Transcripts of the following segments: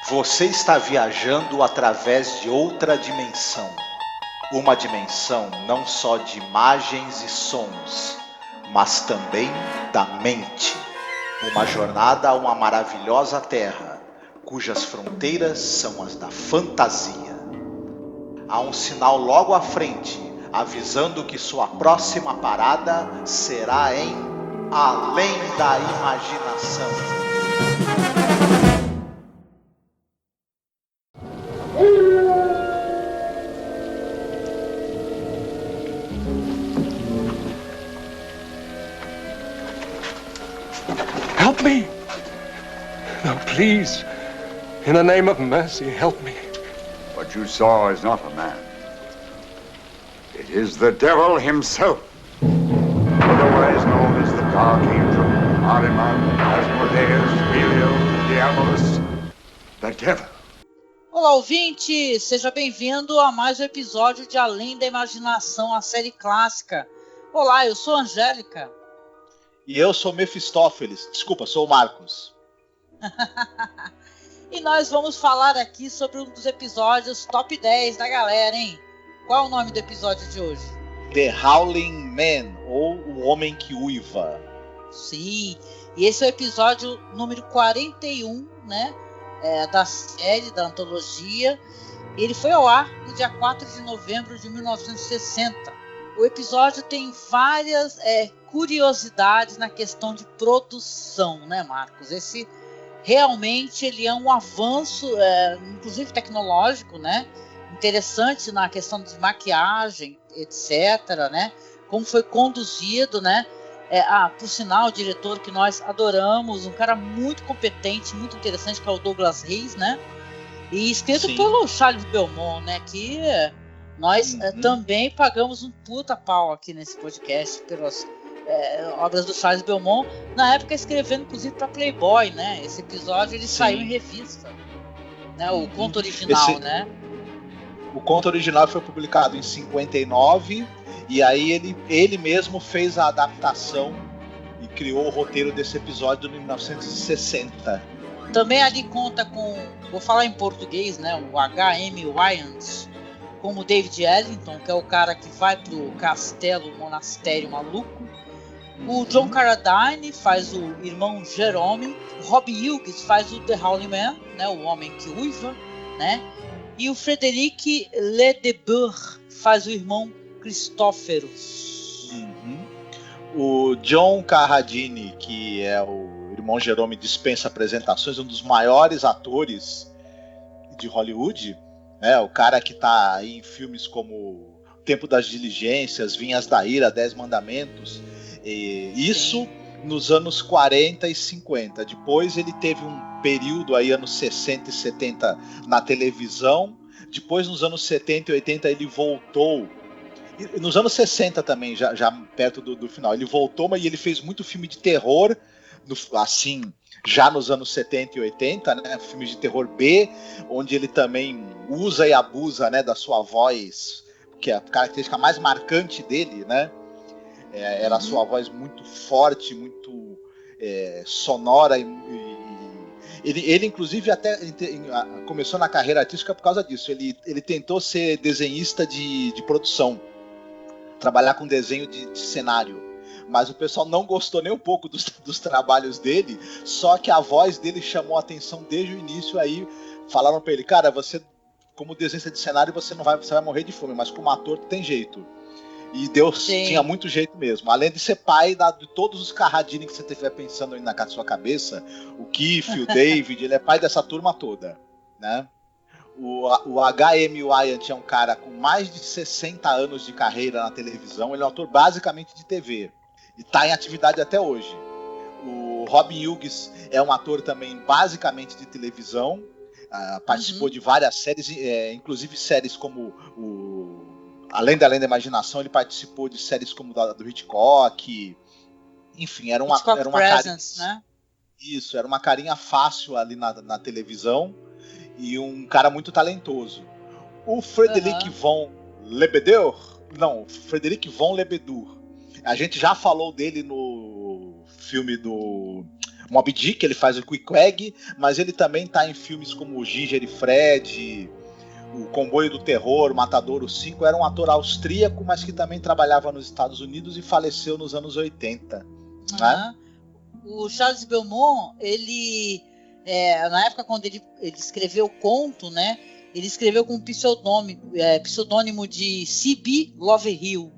Você está viajando através de outra dimensão. Uma dimensão não só de imagens e sons, mas também da mente. Uma jornada a uma maravilhosa terra, cujas fronteiras são as da fantasia. Há um sinal logo à frente, avisando que sua próxima parada será em Além da Imaginação. Help me! No, please. In the name of mercy, help me. What you saw is not a man. It is the devil himself. Otherwise known as the Dark Angel, Ahriman, Asmodeus, Belial, Diabolus, the devil. Olá, ouvinte! Seja bem-vindo a mais um episódio de Além da Imaginação, a série clássica. Olá, eu sou a Angélica. E eu sou Mefistófeles. Desculpa, sou o Marcos. E nós vamos falar aqui sobre um dos episódios top 10 da galera, hein? Qual é o nome do episódio de hoje? The Howling Man, ou O Homem que Uiva. Sim, e esse é o episódio número 41, né? Da série, da antologia. Ele foi ao ar no dia 4 de novembro de 1960. O episódio tem várias curiosidades na questão de produção, né, Marcos? Esse realmente ele é um avanço, inclusive tecnológico, né? Interessante na questão de maquiagem, etc., né? Como foi conduzido, né? Por sinal, o diretor que nós adoramos, um cara muito competente, muito interessante, que é o Douglas Reis, né? E escrito Sim. pelo Charles Belmont, né? Que nós também pagamos um puta pau aqui nesse podcast pelas obras do Charles Belmont, na época escrevendo inclusive para Playboy, né? Esse episódio ele saiu em revista, né? O conto original, né? O conto original foi publicado em 59 e aí ele mesmo fez a adaptação e criou o roteiro desse episódio em 1960. Também ali conta com, vou falar em português, né? O H.M. Wyans como David Ellington, que é o cara que vai pro castelo, monastério maluco. O John Carradine faz o irmão Jerome. O Robbie Hughes faz o The Howling Man, né? O Homem que Uiva, né? E o Frederic Ledebour faz o irmão Christophorus. O John Carradine, que é o irmão Jerome, dispensa apresentações, um dos maiores atores de Hollywood, né? O cara que tá aí em filmes como Tempo das Diligências, Vinhas da Ira, 10 Mandamentos, e isso nos anos 40 e 50. Depois ele teve um período aí, anos 60 e 70, na televisão. Depois, nos anos 70 e 80, ele voltou. E nos anos 60 também, já perto do final. Ele voltou, mas ele fez muito filme de terror, assim, já nos anos 70 e 80, né? Filmes de terror B, onde ele também usa e abusa, né, da sua voz, que é a característica mais marcante dele, né? Era a sua voz muito forte, muito sonora. Ele inclusive, até começou na carreira artística por causa disso. Ele tentou ser desenhista de produção, trabalhar com desenho de cenário. Mas o pessoal não gostou nem um pouco dos trabalhos dele, só que a voz dele chamou a atenção desde o início. Aí falaram para ele: cara, você, como desenhista de cenário, você vai morrer de fome, mas como ator tem jeito. E Deus tinha muito jeito mesmo. Além de ser pai de todos os Carradine que você estiver pensando aí na sua cabeça, o Keith, o David, ele é pai dessa turma toda, né? O H.M. Wyant é um cara com mais de 60 anos de carreira na televisão. Ele é um ator basicamente de TV e está em atividade até hoje. O Robbie Hughes é um ator também basicamente de televisão. Participou de várias séries, inclusive séries como Além da Imaginação. Ele participou de séries como do Hitchcock. Enfim, era uma Presence, carinha, né? Isso, era uma carinha fácil ali na televisão e um cara muito talentoso. O Frederic von Lebedour, Frederic von Lebedour. A gente já falou dele no filme do Moby Dick, ele faz o Queequeg, mas ele também está em filmes como Ginger e Fred, O Comboio do Terror, Matadouro 5. Era um ator austríaco, mas que também trabalhava nos Estados Unidos e faleceu nos anos 80. Né? O Charles Beaumont, ele, na época quando ele escreveu o conto, né, ele escreveu com um pseudônimo de C.B. Loverhill.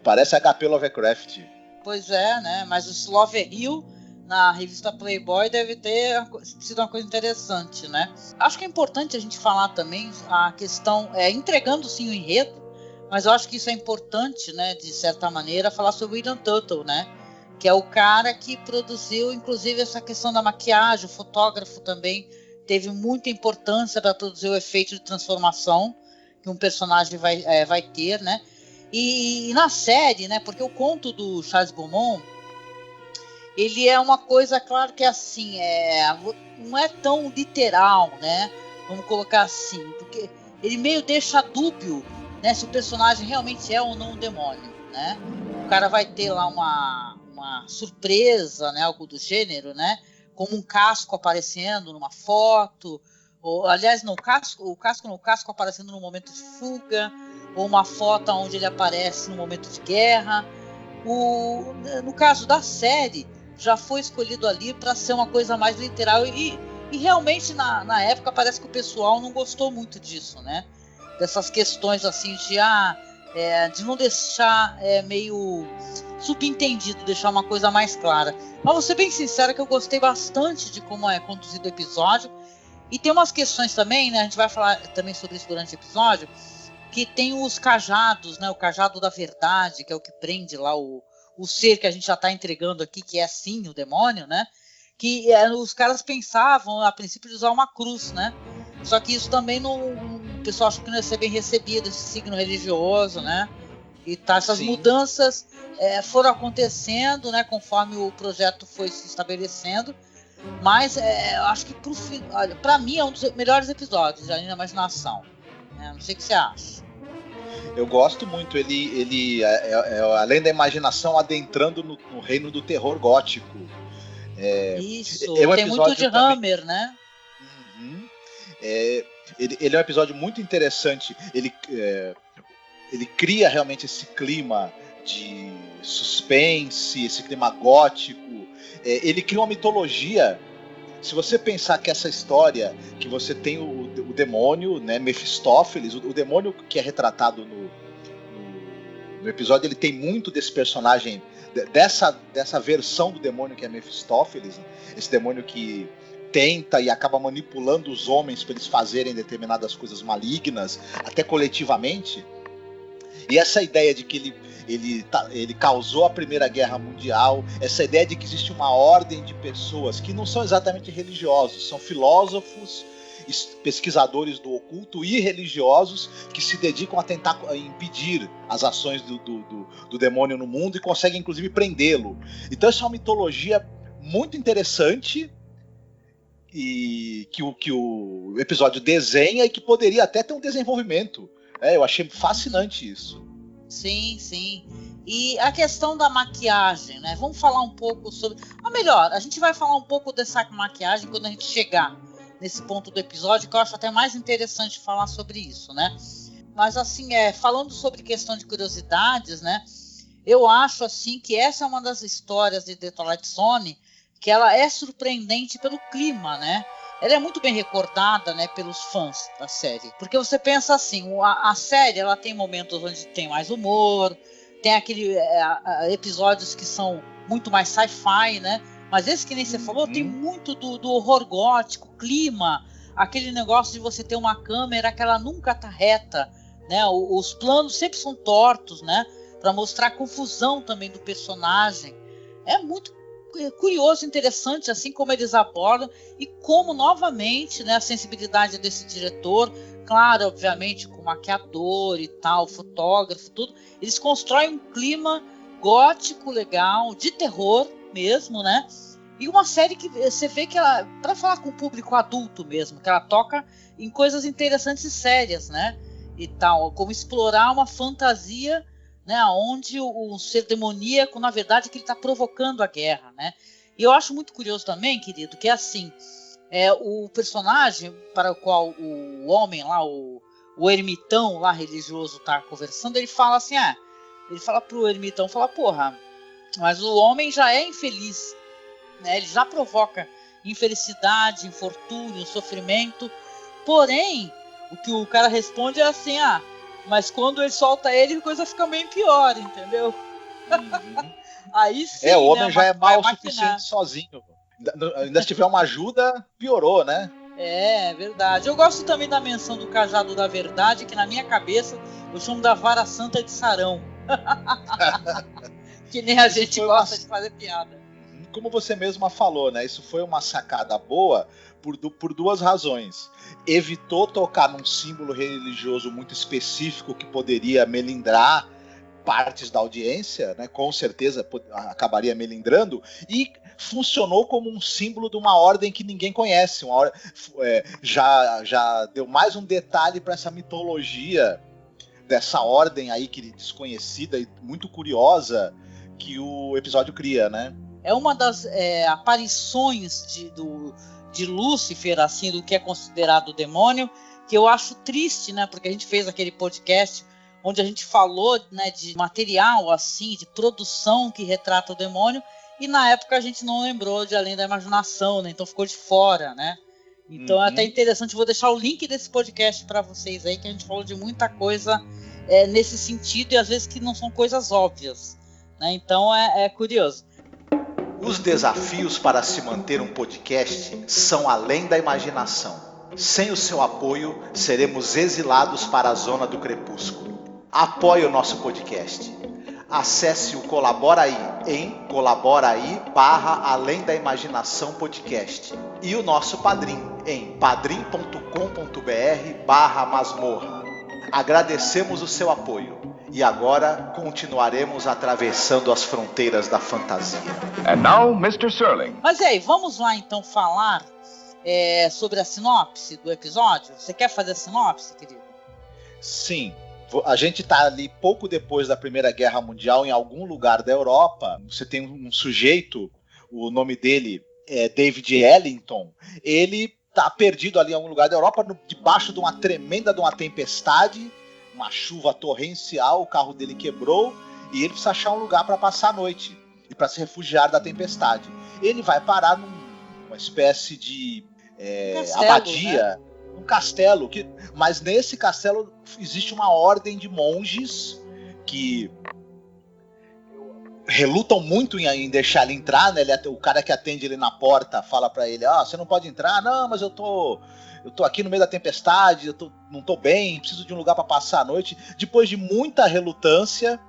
Parece H.P. Lovecraft. Pois é, né? Mas o Loverhill na revista Playboy deve ter sido uma coisa interessante, né? Acho que é importante a gente falar também a questão, entregando sim o enredo, mas eu acho que isso é importante, né, de certa maneira, falar sobre o William Tuttle, né? Que é o cara que produziu, inclusive, essa questão da maquiagem, o fotógrafo também teve muita importância para produzir o efeito de transformação que um personagem vai ter, né? E na série, né? Porque o conto do Charles Beaumont, ele é uma coisa, claro que assim, não é tão literal, né? Vamos colocar assim, porque ele meio deixa dúbio, né, se o personagem realmente é ou não um demônio, né? O cara vai ter lá uma surpresa, né, algo do gênero, né? Como um casco aparecendo numa foto, ou, aliás, o casco aparecendo no momento de fuga, ou uma foto onde ele aparece no momento de guerra. No caso da série, já foi escolhido ali para ser uma coisa mais literal e realmente na época parece que o pessoal não gostou muito disso, né? Dessas questões assim de não deixar meio subentendido, deixar uma coisa mais clara. Mas vou ser bem sincera que eu gostei bastante de como é conduzido o episódio. E tem umas questões também, né? A gente vai falar também sobre isso durante o episódio, que tem os cajados, né? O cajado da verdade, que é o que prende lá o ser que a gente já está entregando aqui, que é sim o demônio, né? Que os caras pensavam a princípio de usar uma cruz, né? Só que isso também o pessoal acha que não ia ser bem recebido, esse signo religioso, né? E tá, essas Sim. mudanças foram acontecendo, né? Conforme o projeto foi se estabelecendo. Mas eu acho que para mim é um dos melhores episódios da Imaginação. Não sei o que você acha. Eu gosto muito. Ele além da imaginação, adentrando no reino do terror gótico. Isso, um tem muito de também, Hammer, né? Uhum. Ele é um episódio muito interessante. Ele cria realmente esse clima de suspense, esse clima gótico. Ele cria uma mitologia. Se você pensar que essa história, que você tem o demônio, né, Mefistófeles, o demônio que é retratado no episódio, ele tem muito desse personagem, dessa versão do demônio que é Mefistófeles, né? Esse demônio que tenta e acaba manipulando os homens para eles fazerem determinadas coisas malignas, até coletivamente. E essa ideia de que ele causou a Primeira Guerra Mundial, essa ideia de que existe uma ordem de pessoas que não são exatamente religiosos, são filósofos, pesquisadores do oculto e religiosos que se dedicam a tentar impedir as ações do demônio no mundo e conseguem inclusive prendê-lo. Então essa é uma mitologia muito interessante e que o episódio desenha e que poderia até ter um desenvolvimento. Eu achei fascinante isso. Sim, sim. E a questão da maquiagem, né? Vamos falar um pouco sobre... Ou melhor, a gente vai falar um pouco dessa maquiagem quando a gente chegar nesse ponto do episódio, que eu acho até mais interessante falar sobre isso, né? Mas assim, falando sobre questão de curiosidades, né? Eu acho assim que essa é uma das histórias de The Twilight Zone que ela é surpreendente pelo clima, né? Ela é muito bem recordada, né, pelos fãs da série. Porque você pensa assim, a série ela tem momentos onde tem mais humor, tem aqueles episódios que são muito mais sci-fi, né? Mas esse que nem você falou, tem muito do horror gótico, clima, aquele negócio de você ter uma câmera que ela nunca tá reta, né? Os planos sempre são tortos, né? Para mostrar a confusão também do personagem. É muito curioso, interessante, assim como eles abordam e como novamente, né, a sensibilidade desse diretor, claro, obviamente com maquiador e tal, fotógrafo, tudo, eles constroem um clima gótico legal, de terror mesmo, né? E uma série que você vê que ela, para falar com o público adulto mesmo, que ela toca em coisas interessantes e sérias, né? E tal, como explorar uma fantasia, né, onde o ser demoníaco, na verdade, que ele está provocando a guerra, né? E eu acho muito curioso também, querido, que é assim, o personagem para o qual o homem lá, o ermitão lá religioso tá conversando, ele fala assim, ele fala pro ermitão, porra, mas o homem já é infeliz, né? Ele já provoca infelicidade, infortúnio, sofrimento, porém, o que o cara responde é assim, mas quando ele solta ele, a coisa fica bem pior, entendeu? Aí sim, o homem né, já é mal o maquinar. suficiente sozinho. Ainda se tiver uma ajuda, piorou, né? É verdade. Eu gosto também da menção do cajado da verdade, que na minha cabeça eu chamo da vara santa de Sarão. Que nem a gente gosta de fazer piada. Como você mesma falou, né? Isso foi uma sacada boa por duas razões. Evitou tocar num símbolo religioso muito específico que poderia melindrar partes da audiência, né? Com certeza acabaria melindrando, e funcionou como um símbolo de uma ordem que ninguém conhece. Já deu mais um detalhe para essa mitologia dessa ordem aí que desconhecida e muito curiosa que o episódio cria, né? É uma das aparições de Lúcifer, assim, do que é considerado o demônio, que eu acho triste, né? Porque a gente fez aquele podcast onde a gente falou, né, de material, assim, de produção que retrata o demônio, e na época a gente não lembrou de Além da Imaginação, né? Então ficou de fora, né? Então é até interessante, vou deixar o link desse podcast para vocês aí, que a gente falou de muita coisa nesse sentido, e às vezes que não são coisas óbvias, né? Então é curioso. Os desafios para se manter um podcast são além da imaginação. Sem o seu apoio, seremos exilados para a zona do crepúsculo. Apoie o nosso podcast. Acesse o Colabora Aí em colaboraí.com/Além da Imaginação Podcast e o nosso Padrim em padrim.com.br/masmorra. Agradecemos o seu apoio e agora continuaremos atravessando as fronteiras da fantasia. And now, Mr. Serling. Mas e aí, vamos lá então falar sobre a sinopse do episódio? Você quer fazer a sinopse, querido? Sim. A gente está ali pouco depois da Primeira Guerra Mundial, em algum lugar da Europa. Você tem um sujeito, o nome dele é David Ellington. Ele está perdido ali em algum lugar da Europa, debaixo de uma tremenda de uma tempestade, uma chuva torrencial, o carro dele quebrou e ele precisa achar um lugar para passar a noite e para se refugiar da tempestade. Ele vai parar numa espécie de abadia, né? Um castelo, mas nesse castelo existe uma ordem de monges que relutam muito em deixar ele entrar, né? O cara que atende ele na porta fala pra ele, você não pode entrar, não, mas eu tô aqui no meio da tempestade, não tô bem, preciso de um lugar para passar a noite. Depois de muita relutância,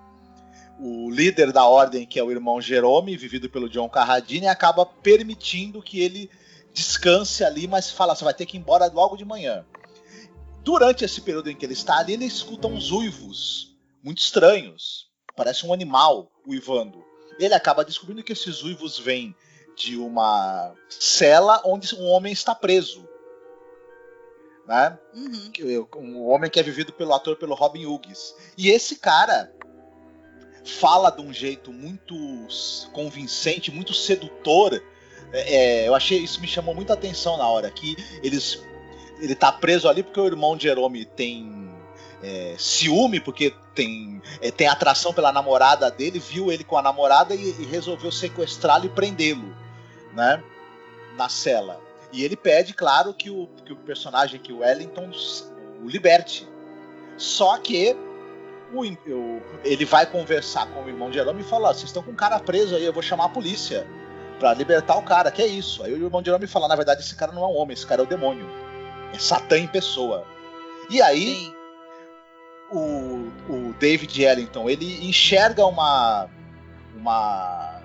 o líder da ordem, que é o irmão Jerome, vivido pelo John Carradine, acaba permitindo que ele descanse ali, mas fala, você vai ter que ir embora logo de manhã. Durante esse período em que ele está ali, ele escuta uns uivos muito estranhos. Parece um animal uivando. Ele acaba descobrindo que esses uivos vêm de uma cela onde um homem está preso. Né? Um homem que é vivido pelo ator pelo Robin Hughes. E esse cara fala de um jeito muito convincente, muito sedutor. Eu achei, isso me chamou muita atenção na hora que ele tá preso ali porque o irmão Jerome tem ciúme, porque tem atração pela namorada dele, viu ele com a namorada e resolveu sequestrá-lo e prendê-lo, né, na cela. E ele pede, claro, que o personagem, que o Wellington, o liberte. Só que ele vai conversar com o irmão Jerome e fala, vocês estão com um cara preso aí, eu vou chamar a polícia pra libertar o cara, que é isso? Aí o irmão Jerome fala, na verdade esse cara não é um homem, esse cara é o demônio, é Satã em pessoa. E aí o David Ellington, ele enxerga uma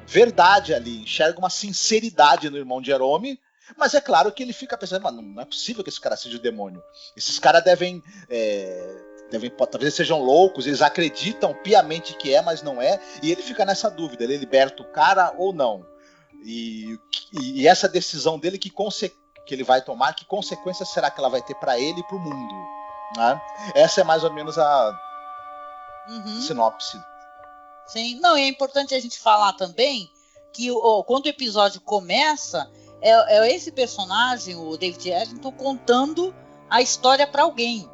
verdade ali, enxerga uma sinceridade no irmão Jerome, mas é claro que ele fica pensando, não é possível que esse cara seja o demônio, esses caras talvez sejam loucos, eles acreditam piamente que mas não é, e ele fica nessa dúvida, ele liberta o cara ou não. E essa decisão dele, que ele vai tomar, que consequências será que ela vai ter para ele e para o mundo, né? Essa é mais ou menos a sinopse. Sim, não, é importante a gente falar também que quando o episódio começa, é esse personagem, o David Ellington, contando a história para alguém,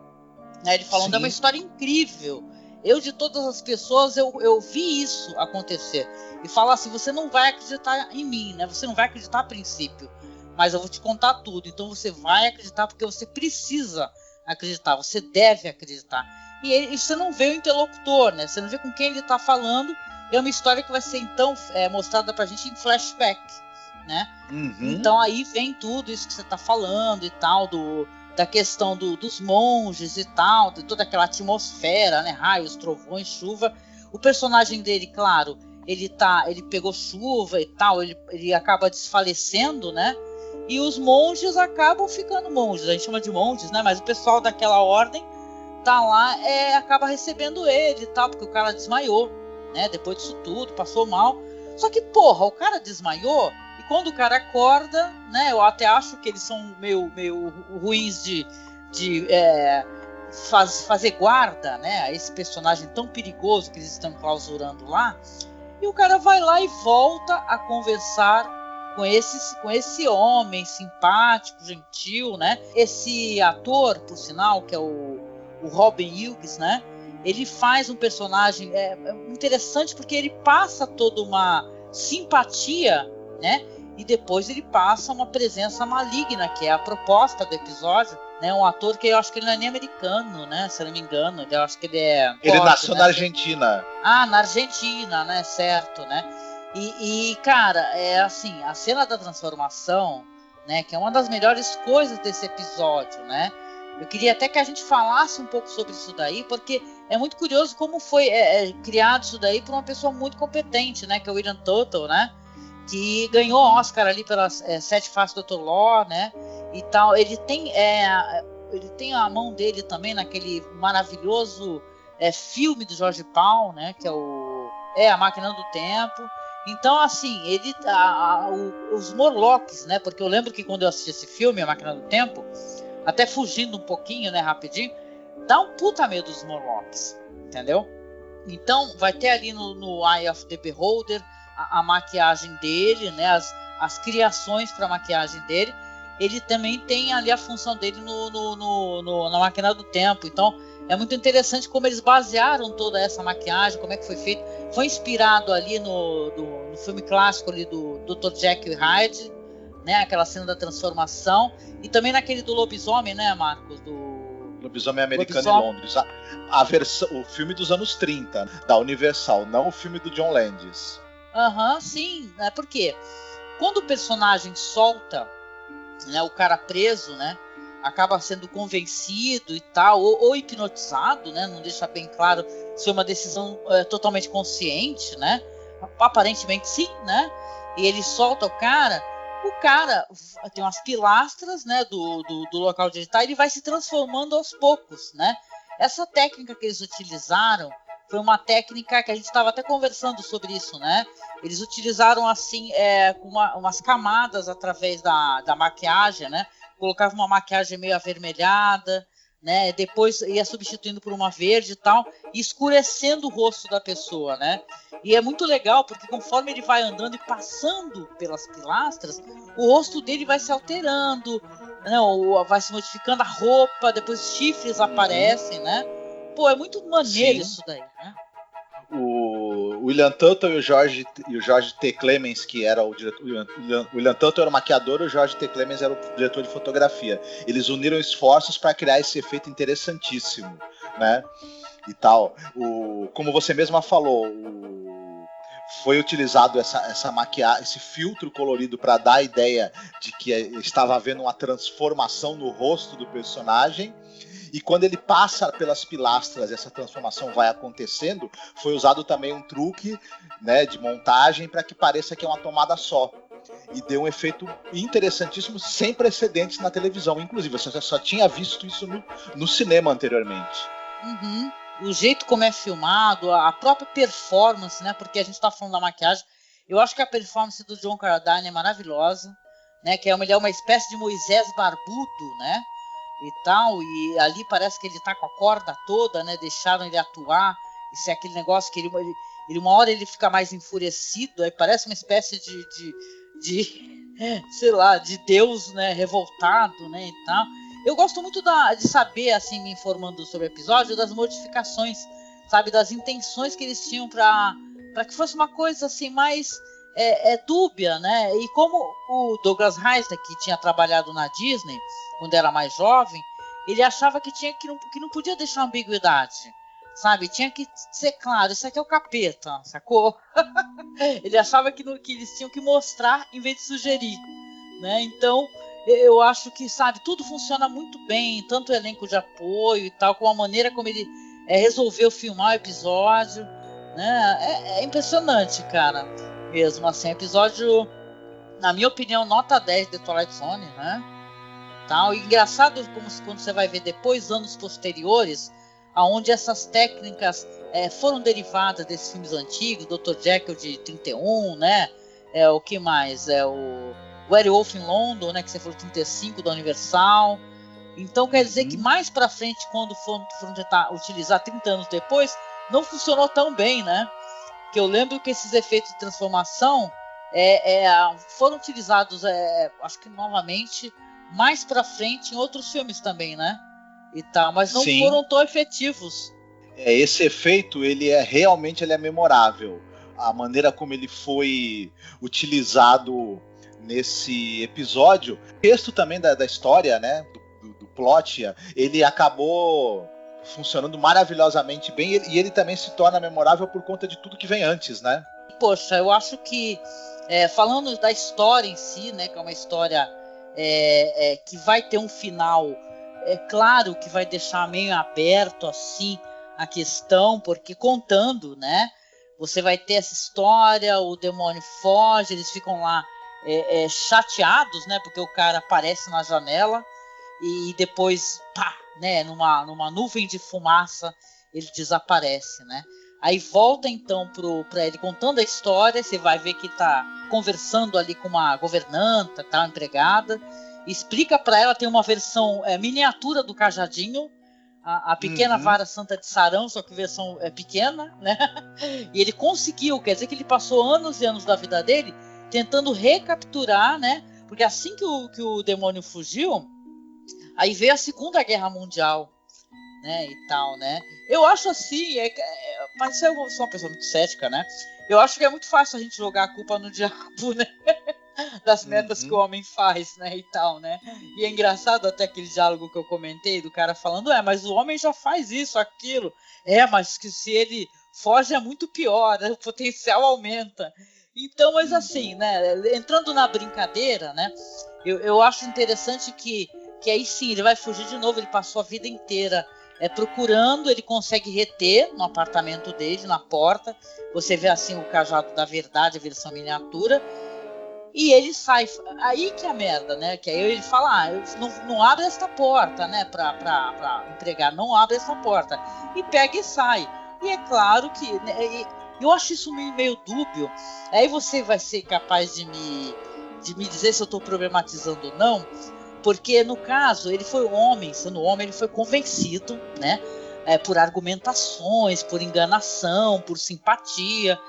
né? Ele falando, é uma história incrível. Eu, de todas as pessoas, eu vi isso acontecer. E fala assim, você não vai acreditar em mim, né? Você não vai acreditar a princípio, mas eu vou te contar tudo. Então você vai acreditar porque você precisa acreditar, você deve acreditar. E você não vê o interlocutor, né? Você não vê com quem ele está falando. É uma história que vai ser, então, mostrada pra gente em flashback, né? Uhum. Então aí vem tudo isso que você está falando e tal, da questão dos monges e tal, de toda aquela atmosfera, né? Raios, trovões, chuva. O personagem dele, claro, ele pegou chuva e tal, ele acaba desfalecendo, né? E os monges acabam ficando monges, a gente chama de monges, né? Mas o pessoal daquela ordem tá lá, acaba recebendo ele e tal, porque o cara desmaiou, né? Depois disso tudo, passou mal. Só que, porra, o cara desmaiou. E quando o cara acorda, né, eu até acho que eles são meio ruins de fazer guarda, né, a esse personagem tão perigoso que eles estão clausurando lá. E o cara vai lá e volta a conversar com esse homem simpático, gentil, né? Esse ator, por sinal, que é o Robin Hughes, né? Ele faz um personagem interessante porque ele passa toda uma simpatia, né? E depois ele passa uma presença maligna, que é a proposta do episódio, né? Um ator que eu acho que ele não é nem americano, né? Se eu não me engano, eu acho que ele é... Ele forte, nasceu né? na Argentina. Ah, na Argentina, né? Certo, né? E cara, é assim, a cena da transformação, né? Que é uma das melhores coisas desse episódio, né? Eu queria até que a gente falasse um pouco sobre isso daí, porque é muito curioso como foi criado isso daí por uma pessoa muito competente, né? Que é o William Tuttle, né? Que ganhou Oscar ali pelas 7 Faces do Dr. Law, né? E tal. Ele tem a mão dele também naquele maravilhoso filme do Jorge Paul, né? Que é A Máquina do Tempo. Então, assim, os Morlocks, né? Porque eu lembro que quando eu assisti esse filme, A Máquina do Tempo, até fugindo um pouquinho, né, rapidinho, dá um puta medo dos Morlocks, entendeu? Então, vai ter ali no Eye of the Beholder a maquiagem dele, né, as criações para a maquiagem dele. Ele também tem ali a função dele na Máquina do Tempo. Então, é muito interessante como eles basearam toda essa maquiagem, como é que foi feito. Foi inspirado ali no filme clássico ali do Dr. Jekyll e Hyde, né, aquela cena da transformação, e também naquele do lobisomem, né, Marcos? Do Lobisomem Americano em Londres. A versão, o filme dos anos 30, da Universal, não o filme do John Landis. Sim, né, porque quando o personagem solta, né, o cara preso, né, acaba sendo convencido e tal, ou hipnotizado, né, não deixa bem claro se é uma decisão totalmente consciente, né, aparentemente sim, né, e ele solta o cara tem umas pilastras, né, do local onde ele está, e ele vai se transformando aos poucos, né. Essa técnica que eles utilizaram foi uma técnica que a gente estava até conversando sobre isso, né. Eles utilizaram assim umas camadas através da maquiagem, né. Colocavam uma maquiagem meio avermelhada, né, depois ia substituindo por uma verde e tal, e escurecendo o rosto da pessoa, né. E é muito legal, porque conforme ele vai andando e passando pelas pilastras, o rosto dele vai se alterando, né, vai se modificando a roupa, depois os chifres aparecem, né. Pô, é muito maneiro isso daí, né. O William Tuttle e o George T. Clemens, que era o diretor. O William Tuttle era o maquiador e o George T. Clemens era o diretor de fotografia. Eles uniram esforços para criar esse efeito interessantíssimo, né? E tal. Como você mesma falou, foi utilizado essa maquiagem, esse filtro colorido para dar a ideia de que estava havendo uma transformação no rosto do personagem. E quando ele passa pelas pilastras, essa transformação vai acontecendo, foi usado também um truque, né, de montagem para que pareça que é uma tomada só. E deu um efeito interessantíssimo, sem precedentes na televisão. Inclusive, você só tinha visto isso no cinema anteriormente. Uhum. O jeito como é filmado, a própria performance, né? Porque a gente está falando da maquiagem. Eu acho que a performance do John Carradine é maravilhosa, né? Que ele é uma espécie de Moisés barbudo, né? E tal, e ali parece que ele tá com a corda toda, né? Deixaram ele atuar. Isso é aquele negócio que uma hora ele fica mais enfurecido, aí parece uma espécie sei lá, de Deus, né, revoltado, né, e tal. Eu gosto muito de saber, assim, me informando sobre o episódio, das modificações, sabe, das intenções que eles tinham para que fosse uma coisa assim mais dúbia, né? E como o Douglas Reisner, que tinha trabalhado na Disney quando era mais jovem, ele achava que não podia deixar ambiguidade, sabe? Tinha que ser claro, isso aqui é o capeta, sacou? Ele achava que eles tinham que mostrar em vez de sugerir, né? Então eu acho que, sabe, tudo funciona muito bem, tanto o elenco de apoio e tal, como a maneira como ele resolveu filmar o episódio, né? É impressionante, cara, mesmo assim, episódio, na minha opinião, nota 10 de Twilight Zone, né? Tal. E engraçado como quando você vai ver depois, anos posteriores, aonde essas técnicas foram derivadas desses filmes antigos, Dr. Jekyll de 31, né? O que mais? O Werewolf in London, né? Que você falou 35 da Universal. Então quer dizer que mais pra frente, quando foram tentar utilizar 30 anos depois, não funcionou tão bem, né? Que eu lembro que esses efeitos de transformação foram utilizados, acho que novamente, mais pra frente em outros filmes também, né? E tal, mas não Sim. foram tão efetivos. Esse efeito, ele realmente memorável. A maneira como ele foi utilizado nesse episódio. O texto também da história, né? Do plot, ele acabou funcionando maravilhosamente bem, e ele também se torna memorável por conta de tudo que vem antes, né? Poxa, eu acho que, falando da história em si, né, que é uma história que vai ter um final, claro que vai deixar meio aberto assim a questão, porque contando, né, você vai ter essa história, o demônio foge, eles ficam lá chateados, né, porque o cara aparece na janela e depois, pá, né, numa nuvem de fumaça, ele desaparece, né? Aí volta então para ele contando a história, você vai ver que tá conversando ali com uma governanta, tá, uma empregada, explica para ela, tem uma versão miniatura do cajadinho, a pequena vara santa de Sarão, só que versão pequena, né? E ele conseguiu, quer dizer que ele passou anos e anos da vida dele tentando recapturar, né? Porque assim que o demônio fugiu, aí veio a Segunda Guerra Mundial, né, e tal, né? Eu acho assim, mas eu sou uma pessoa muito cética, né? Eu acho que é muito fácil a gente jogar a culpa no diabo, né? Das merdas que o homem faz, né, e tal, né? E é engraçado até aquele diálogo que eu comentei do cara falando, mas o homem já faz isso, aquilo. Mas que se ele foge é muito pior, né? O potencial aumenta. Então, mas assim, né, entrando na brincadeira, né, eu acho interessante que aí sim, ele vai fugir de novo, ele passou a vida inteira procurando, ele consegue reter no apartamento dele, na porta, você vê assim o cajado da verdade, a versão miniatura, e ele sai, aí que é a merda, né, que aí ele fala, não abre esta porta, né, pra entregar, não abre essa porta, e pega e sai, e é claro que, né, eu acho isso meio dúbio, aí você vai ser capaz de me dizer se eu estou problematizando ou não, porque no caso ele foi sendo homem, ele foi convencido, né, por argumentações, por enganação, por simpatia.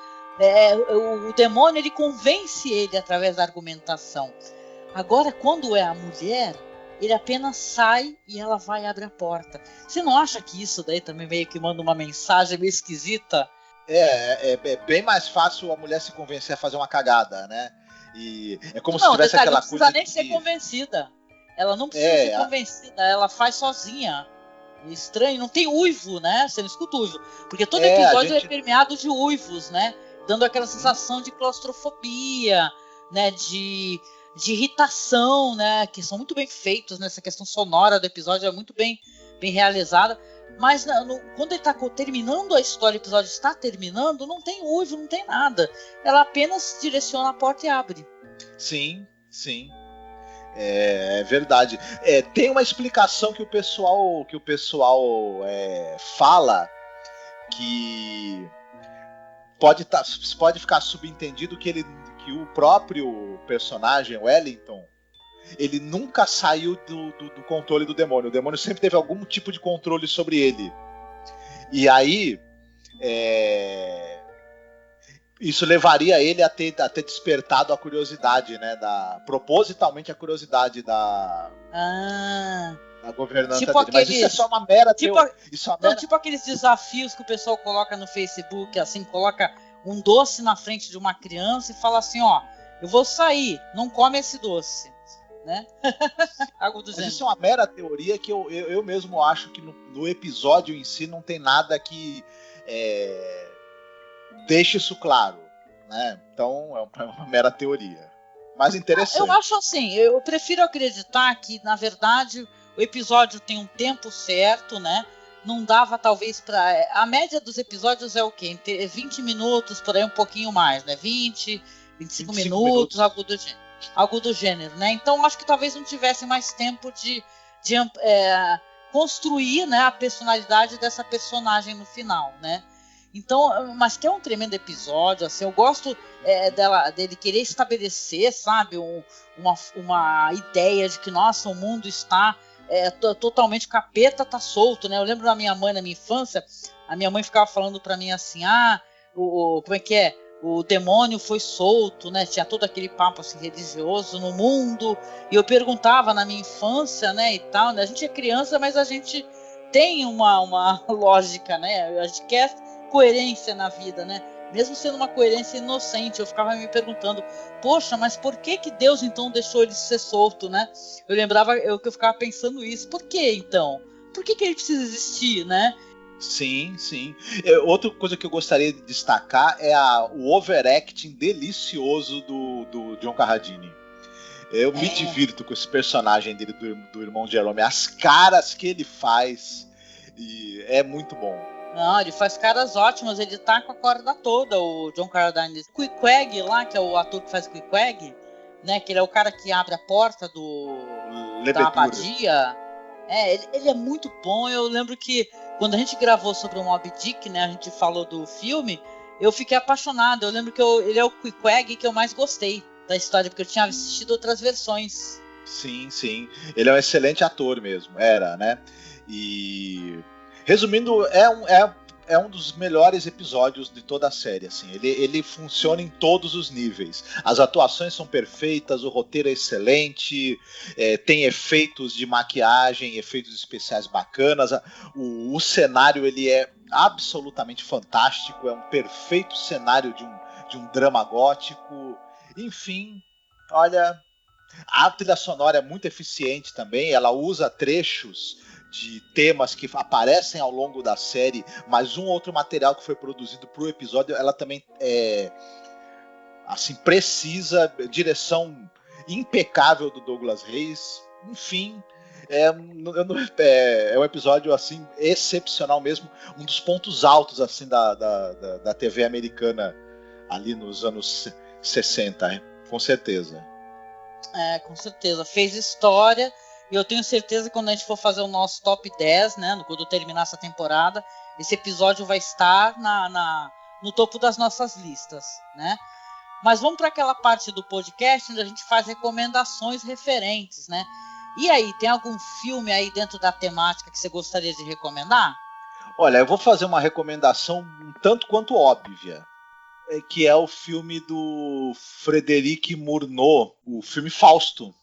O demônio ele convence ele através da argumentação. Agora, quando é a mulher, ele apenas sai e ela vai e abre a porta. Você não acha que isso daí também meio que manda uma mensagem meio esquisita? É bem mais fácil a mulher se convencer a fazer uma cagada, né? E é como se tivesse aquela coisa. Não precisa nem ser convencida. Ela não precisa ser convencida, ela faz sozinha. Estranho, não tem uivo, né? Você não escuta uivo. Porque todo episódio é permeado de uivos, né? Dando aquela sensação de claustrofobia, né? De irritação, né? Que são muito bem feitos, né? Essa questão sonora do episódio é muito bem realizada. Mas quando ele está terminando a história, o episódio está terminando, não tem uivo, não tem nada. Ela apenas direciona a porta e abre. Sim, sim. É verdade. Tem uma explicação que o pessoal fala que pode ficar subentendido que o próprio personagem Wellington, ele nunca saiu do controle do demônio. O demônio sempre teve algum tipo de controle sobre ele. E aí isso levaria ele a ter despertado a curiosidade, né? Propositalmente a curiosidade da governanta tipo dele. Mas isso é só uma mera teoria. Tipo aqueles desafios que o pessoal coloca no Facebook, assim, coloca um doce na frente de uma criança e fala assim, ó, eu vou sair, não come esse doce, né? Algo do gênero. Isso é uma mera teoria que eu mesmo acho que no episódio em si não tem nada que deixe isso claro, né? Então é uma mera teoria. Mas interessante. Eu acho assim, eu prefiro acreditar que, na verdade, o episódio tem um tempo certo, né? Não dava, talvez, para... A média dos episódios é o quê? 20 minutos, por aí um pouquinho mais, né? 20, 25 minutos, algo do gênero, né? Então, acho que talvez não tivesse mais tempo de construir, né, a personalidade dessa personagem no final, né? Então, mas que é um tremendo episódio, assim, eu gosto dele querer estabelecer, sabe, uma ideia de que, nossa, o mundo está totalmente, capeta tá solto, né? Eu lembro da minha mãe, na minha infância, a minha mãe ficava falando pra mim assim, como é que é? O demônio foi solto, né? Tinha todo aquele papo assim, religioso no mundo, e eu perguntava na minha infância, né, e tal, né? A gente é criança, mas a gente tem uma lógica, né? A gente quer coerência na vida, né? Mesmo sendo uma coerência inocente, eu ficava me perguntando, poxa, mas por que Deus então deixou ele ser solto, né? Eu lembrava que eu ficava pensando isso. Por que então? Por que ele precisa existir, né? Sim, sim. Outra coisa que eu gostaria de destacar é o overacting delicioso do John Carradine. Eu me divirto com esse personagem dele, do irmão Jerome. As caras que ele faz é muito bom. Não, ele faz caras ótimas, ele tá com a corda toda, o John Carradine. Queequeg lá, que é o ator que faz Queequeg, né, que ele é o cara que abre a porta da abadia. Ele é muito bom. Eu lembro que quando a gente gravou sobre o Moby Dick, né, a gente falou do filme, eu fiquei apaixonado. Eu lembro que ele é o Queequeg que eu mais gostei da história, porque eu tinha assistido outras versões. Sim, sim. Ele é um excelente ator mesmo, né? E... resumindo, é um dos melhores episódios de toda a série. Assim. Ele funciona em todos os níveis. As atuações são perfeitas, o roteiro é excelente, tem efeitos de maquiagem, efeitos especiais bacanas. O cenário ele é absolutamente fantástico, é um perfeito cenário de um drama gótico. Enfim, olha, a trilha sonora é muito eficiente também, ela usa trechos de temas que aparecem ao longo da série, mas um outro material que foi produzido para o episódio, ela também assim, precisa, direção impecável do Douglas Reis, enfim, é um episódio assim excepcional mesmo, um dos pontos altos assim da TV americana ali nos anos 60, com certeza. Com certeza, fez história. E eu tenho certeza que quando a gente for fazer o nosso top 10, né, quando terminar essa temporada, esse episódio vai estar no topo das nossas listas, né? Mas vamos para aquela parte do podcast onde a gente faz recomendações referentes, né? E aí, tem algum filme aí dentro da temática que você gostaria de recomendar? Olha, eu vou fazer uma recomendação um tanto quanto óbvia, que é o filme do Frederic Murnau, o filme Fausto.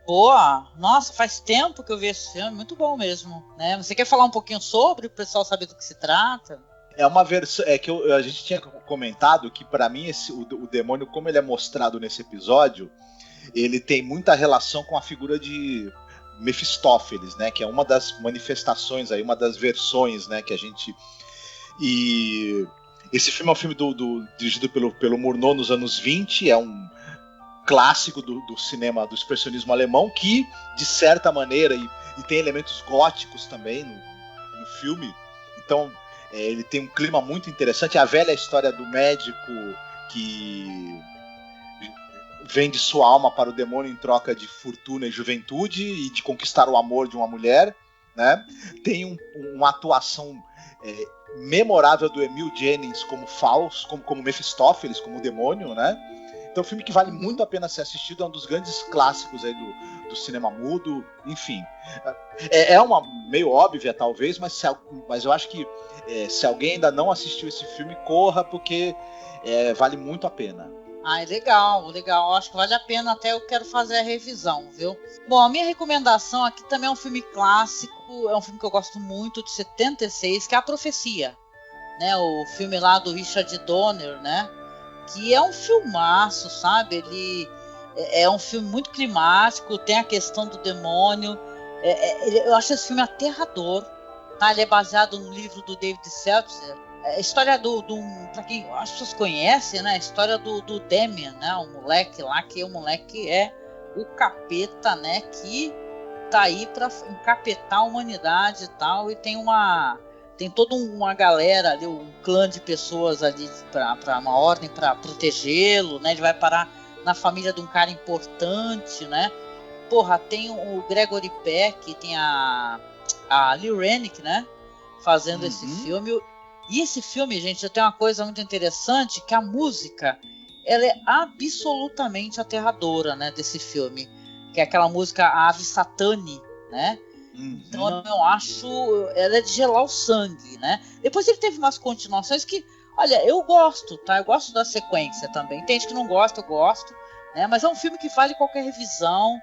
Boa! Nossa, faz tempo que eu vi esse filme, muito bom mesmo, né? Você quer falar um pouquinho sobre, o pessoal saber do que se trata? É uma versão, que a gente tinha comentado que para mim o demônio, como ele é mostrado nesse episódio, ele tem muita relação com a figura de Mefistófeles, né? Que é uma das manifestações aí, uma das versões, né? Que a gente... E esse filme é um filme dirigido pelo Murnau nos anos 20, é um clássico do cinema, do expressionismo alemão, que, de certa maneira, e tem elementos góticos também no filme, então ele tem um clima muito interessante. A velha história do médico que vende sua alma para o demônio em troca de fortuna e juventude e de conquistar o amor de uma mulher, né? Tem uma atuação memorável do Emil Jennings como Fausto, como Mefistófeles, como demônio, né? Então, é um filme que vale muito a pena ser assistido, é um dos grandes clássicos aí do cinema mudo, enfim. É uma meio óbvia, talvez, mas eu acho que se alguém ainda não assistiu esse filme, corra, porque vale muito a pena. Legal. Acho que vale a pena, até eu quero fazer a revisão, viu? Bom, a minha recomendação aqui também é um filme clássico, é um filme que eu gosto muito, de 76, que é A Profecia, né? O filme lá do Richard Donner, né? Que é um filmaço, sabe? Ele é um filme muito climático, tem a questão do demônio. Eu acho esse filme aterrador, tá? Ele é baseado no livro do David Seltzer. A história para quem as pessoas conhecem, né? A história do Damien, né? O moleque lá, que o moleque é o capeta, né? Que tá aí para encapetar a humanidade e tal. E tem toda uma galera ali, um clã de pessoas ali para uma ordem para protegê-lo, né? Ele vai parar na família de um cara importante, né? Porra, tem o Gregory Peck, tem a Lee Remick, né? Fazendo esse filme. E esse filme, gente, tem uma coisa muito interessante, que a música, ela é absolutamente aterradora, né, desse filme. Que é aquela música Ave Satani, né? Então eu acho, ela é de gelar o sangue, né? Depois ele teve umas continuações que, olha, eu gosto, tá? Eu gosto da sequência também. Tem gente que não gosta, eu gosto, né? Mas é um filme que vale qualquer revisão,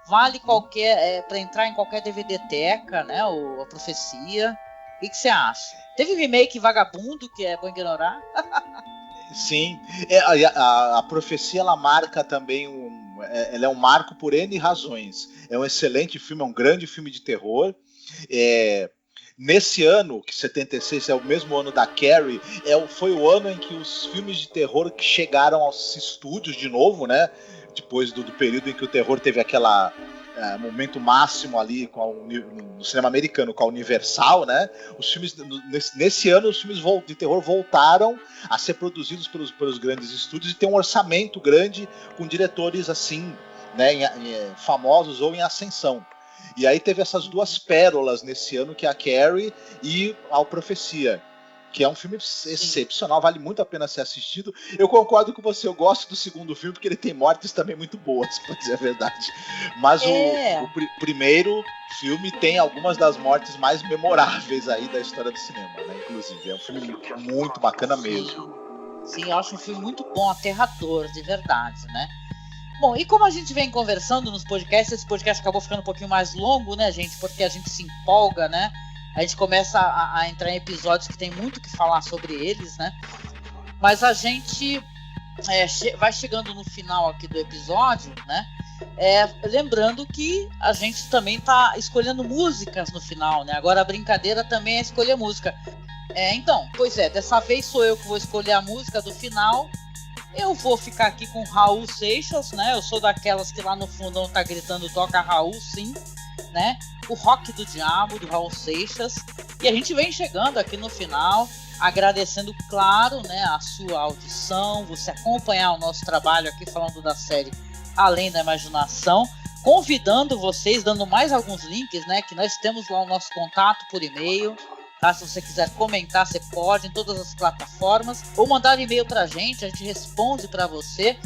vale qualquer, para entrar em qualquer DVD-teca, né? A Profecia. O que você acha? Teve remake vagabundo, que é bom ignorar. Sim, a Profecia, ela marca também ela é um marco por N razões. É um excelente filme, é um grande filme de terror. Nesse ano, que 76 é o mesmo ano da Carrie, foi o ano em que os filmes de terror que chegaram aos estúdios de novo, né? Depois do período em que o terror teve aquela momento máximo ali no cinema americano com a Universal, né? Os filmes nesse ano, os filmes de terror voltaram a ser produzidos pelos grandes estúdios e tem um orçamento grande com diretores assim, né, famosos ou em ascensão. E aí teve essas duas pérolas nesse ano, que é a Carrie e a Profecia, que é um filme excepcional, vale muito a pena ser assistido. Eu concordo com você, eu gosto do segundo filme, porque ele tem mortes também muito boas, pra dizer a verdade. Mas o primeiro filme tem algumas das mortes mais memoráveis aí da história do cinema, né? Inclusive, é um filme muito bacana mesmo. Sim, eu acho um filme muito bom, aterrador, de verdade, né? Bom, e como a gente vem conversando nos podcasts, esse podcast acabou ficando um pouquinho mais longo, né, gente? Porque a gente se empolga, né? A gente começa a entrar em episódios que tem muito o que falar sobre eles, né? Mas a gente vai chegando no final aqui do episódio, né? Lembrando que a gente também tá escolhendo músicas no final, né? Agora a brincadeira também é escolher música. Então, dessa vez sou eu que vou escolher a música do final. Eu vou ficar aqui com Raul Seixas, né? Eu sou daquelas que lá no fundão tá gritando toca Raul, sim, né? O Rock do Diabo, do Raul Seixas. E a gente vem chegando aqui no final, agradecendo, claro, né, a sua audição, você acompanhar o nosso trabalho aqui falando da série Além da Imaginação, convidando vocês, dando mais alguns links, né, que nós temos lá o nosso contato por e-mail, tá? Se você quiser comentar, você pode em todas as plataformas, ou mandar e-mail pra gente, a gente responde para você.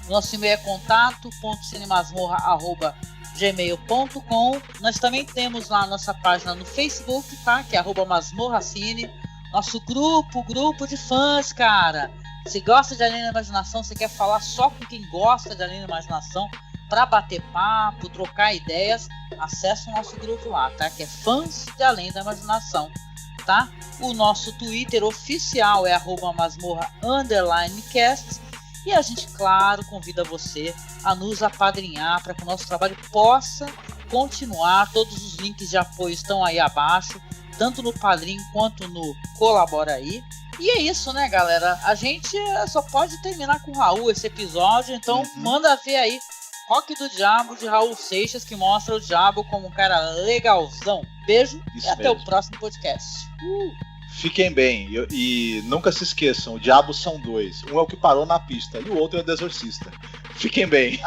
Nosso e-mail é contato.cinemasmorra@gmail.com. Nós também temos lá a nossa página no Facebook, tá? Que é @masmorracine. Nosso grupo de fãs, cara. Se gosta de Além da Imaginação, você quer falar só com quem gosta de Além da Imaginação, para bater papo, trocar ideias, acesse o nosso grupo lá, tá? Que é Fãs de Além da Imaginação, tá? O nosso Twitter oficial é @masmorra_cast. E a gente, claro, convida você a nos apadrinhar para que o nosso trabalho possa continuar. Todos os links de apoio estão aí abaixo, tanto no Padrim quanto no Colabora Aí. E é isso, né, galera? A gente só pode terminar com o Raul esse episódio, então manda ver aí Rock do Diabo, de Raul Seixas, que mostra o diabo como um cara legalzão. Beijo isso e até mesmo. O próximo podcast. Fiquem bem e nunca se esqueçam, o diabo são dois. Um é o que parou na pista e o outro é o do exorcista. Fiquem bem.